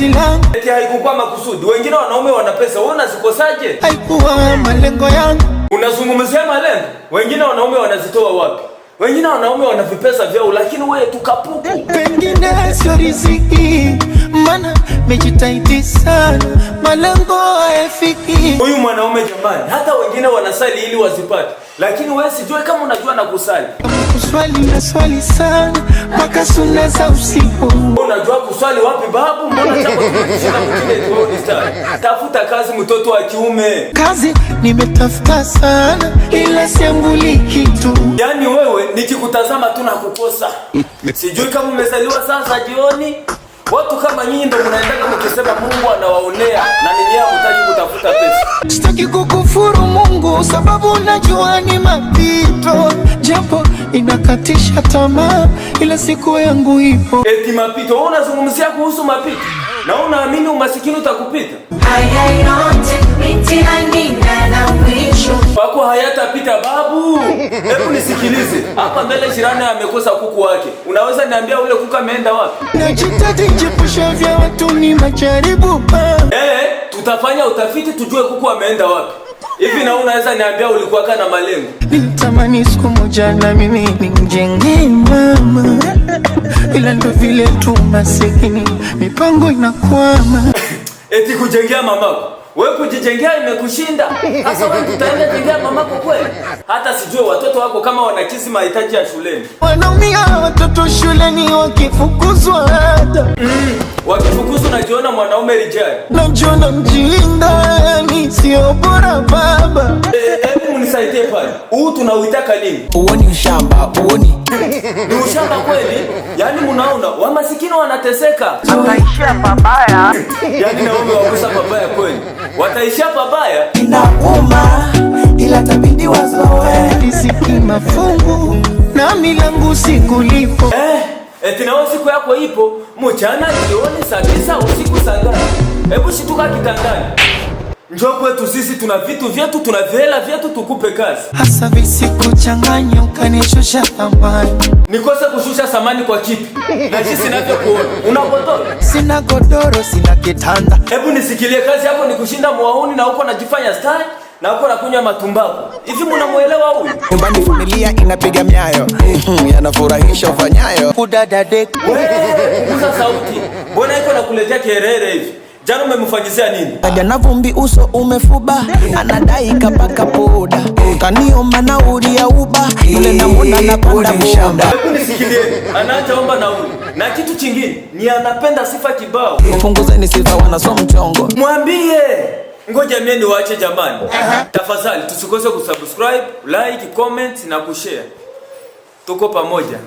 kusudi langu. Eti haikuwa makusudi. Wengine wanaume wana pesa, wewe unazikosaje? Haikuwa malengo yangu. Unazungumzia malengo? Wengine wanaume wanazitoa wapi? Wengine wanaume wana vipesa vyao, lakini wewe tukapuku. Pengine sio riziki, maana mejitahidi sana, malengo hayafiki. Huyu mwanaume jamani, hata wengine wanasali ili wazipate, lakini wewe sijui kama unajua na kusali. Kuswali na swali sana, mpaka sunna za usiku. Unajua kuswali wapi babu? Mbona chako tumekishina mtinde tuone style. Tafuta kazi mtoto wa kiume. Kazi nimetafuta sana, ila siambuli kitu. Yaani wewe nikikutazama tu nakukosa. Sijui kama umezaliwa sasa jioni. Watu kama nyinyi ndio mnaendaga mkisema Mungu anawaonea na ninyi hamtaki kutafuta pesa. Sitaki kukufuru Mungu sababu najua ni mapito, japo inakatisha tamaa, ila siku yangu ipo. Eti mapito? Wewe unazungumzia kuhusu mapito? Na unaamini umasikini utakupita? Pako hayatapita babu. Hebu nisikilize. Hapa mbele jirani amekosa kuku wake. Unaweza niambia ule kuku ameenda wapi? Najitahidi kujepusha vya watu ni majaribu. Tutafanya utafiti tujue kuku ameenda wapi. Hivi na unaweza niambia ulikuwa kana malengo? Nilitamani siku moja na mimi nimjengee mama, ila ndo vile tu masikini mipango inakwama. Eti kujengea mamako? Wewe kujijengea imekushinda. Sasa wewe tutaenda jengea mamako kweli? Hata sijue watoto wako kama wanakizi mahitaji ya shuleni. Wanaumia watoto shuleni wakifukuzwa ada. Wakifukuzwa najiona mwanaume rijali. Najiona mjinga, ni sio bora baba. Hebu unisaidie pale. Huu tunauitaka nini? Uoni ushamba, uoni. Ni ushamba kweli? Yaani mnaona wamasikini wanateseka. Wataishia pabaya. Yaani na wao wakosa pabaya kweli. Wataishia pabaya. Inauma ila tabidi wazoe. Riziki mafungu na milangu siku lipo. Eti na siku yako ipo mchana jioni saa 9 usiku saa ngapi? Hebu shituka kitandani. Njoo kwetu sisi tuna vitu vyetu, tuna vihela vyetu tukupe kazi. Hasa visikuchanganya ukanishusha thamani. Nikose kushusha thamani kwa kipi? Na jinsi ninavyokuona. Una godoro? Sina godoro, sina kitanda. Hebu nisikilie, kazi yako ni kushinda muauni na uko najifanya star na uko nakunywa matumbaku. Hivi mnamuelewa huyu? Nyumbani familia inapiga myayo. Yanafurahisha ufanyayo. Kudada dek. Wewe punguza sauti. Mbona iko nakuletea kelele hivi? Jana umemfanyizia nini? Jana vumbi uso umefuba, anadai kapaka poda. Kaniomba nauli ya uba, yule namwona napanda mshamba. Hebu nisikilie, anaacha omba nauli. Na kitu kingine, ni anapenda sifa kibao. Punguzeni sifa wanasoma mchongo. Mwambie, ngoja mimi niwaache jamani. Tafadhali tusikose kusubscribe, like, comment na kushare. Tuko pamoja.